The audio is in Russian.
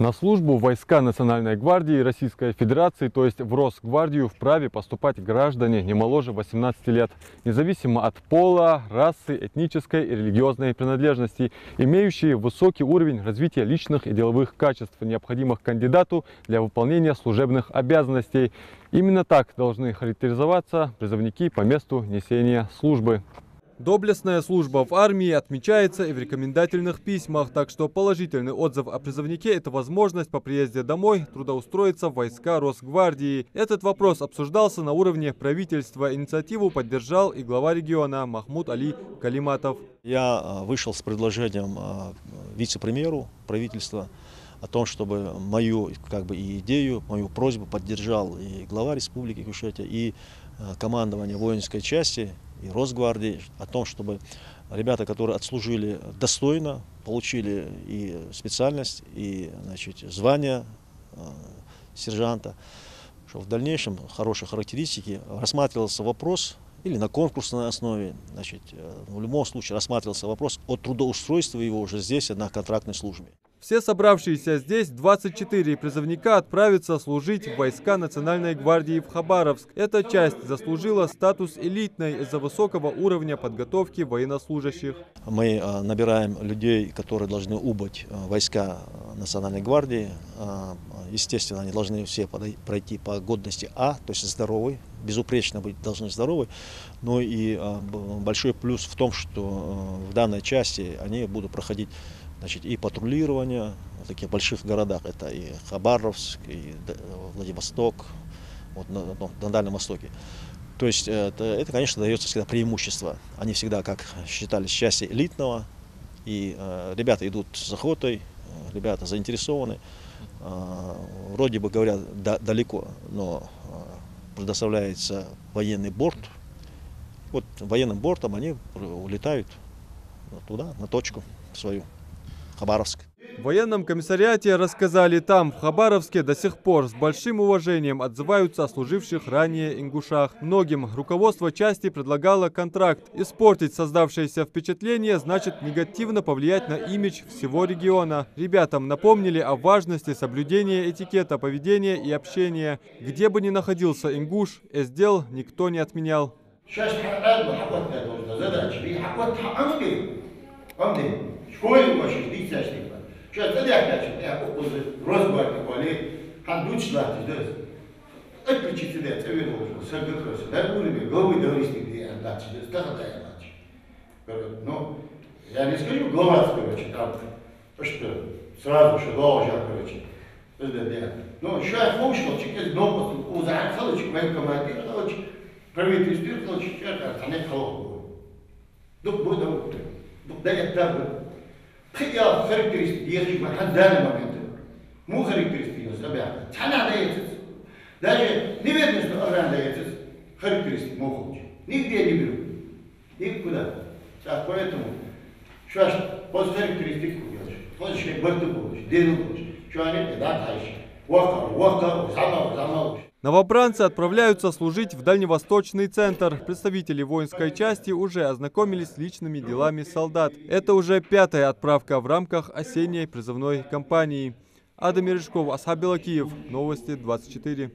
На службу в войска Национальной гвардии Российской Федерации, то есть в Росгвардию, вправе поступать граждане не моложе 18 лет, независимо от пола, расы, этнической и религиозной принадлежности, имеющие высокий уровень развития личных и деловых качеств, необходимых кандидату для выполнения служебных обязанностей. Именно так должны характеризоваться призывники по месту несения службы. Доблестная служба в армии отмечается и в рекомендательных письмах, так что положительный отзыв о призывнике – это возможность по приезде домой трудоустроиться в войска Росгвардии. Этот вопрос обсуждался на уровне правительства. Инициативу поддержал и глава региона Махмуд Али Калиматов. Я вышел с предложением вице-премьеру правительства о том, чтобы мою идею, мою просьбу поддержал и глава Республики Ингушетия, и командование воинской части, и Росгвардии, о том, чтобы ребята, которые отслужили достойно, получили и специальность, и звание сержанта, что в дальнейшем хорошие характеристики, рассматривался вопрос, или на конкурсной основе, в любом случае рассматривался вопрос о трудоустройстве его уже здесь, на контрактной службе. Все собравшиеся здесь 24 призывника отправятся служить в войска Национальной гвардии в Хабаровск. Эта часть заслужила статус элитной из-за высокого уровня подготовки военнослужащих. Мы набираем людей, которые должны убыть в войска Национальной гвардии. Естественно, они должны все пройти по годности А, то есть здоровый, безупречно быть должны здоровы. Но и большой плюс в том, что в данной части они будут проходить и патрулирование в таких больших городах. Это и Хабаровск, и Владивосток, на Дальнем Востоке. То есть это, конечно, дается всегда преимущество. Они всегда, как считались, части элитного. И ребята идут с охотой, ребята заинтересованы. Вроде бы говорят далеко, но предоставляется военный борт. Вот военным бортом они улетают туда, на точку свою. Хабаровск. В военном комиссариате рассказали, там, в Хабаровске, до сих пор с большим уважением отзываются о служивших ранее ингушах. Многим руководство части предлагало контракт. Испортить создавшееся впечатление значит негативно повлиять на имидж всего региона. Ребятам напомнили о важности соблюдения этикета поведения и общения. Где бы ни находился ингуш, эсдел никто не отменял. Школе пошли, дитячий. Сейчас это я Росгвардии коли, хандуч лати, да. Это причина, это верно уже. Сагрос, да, были главы довести лати, да, такая лати. Ну, я не скажу глава, там, что сразу что глава, да. Ну, сейчас функционал, через дом, узак, халыч, моя командир, халыч, правительство, халыч, это не халыч. Дух будет, да, это Я характеристики языка на данный момент. Му характеристики ребята. Цена дается. Даже неверность дается характеристики могут. Нигде не берут. Никуда. Сейчас поэтому сейчас после характеристик делаешь. После борту будешь, делу будешь. Что они да дальше. Вака, замал. Новобранцы отправляются служить в Дальневосточный центр. Представители воинской части уже ознакомились с личными делами солдат. Это уже 5-я отправка в рамках осенней призывной кампании. Адам Мережков, Асхаб Белакиев. Новости 24.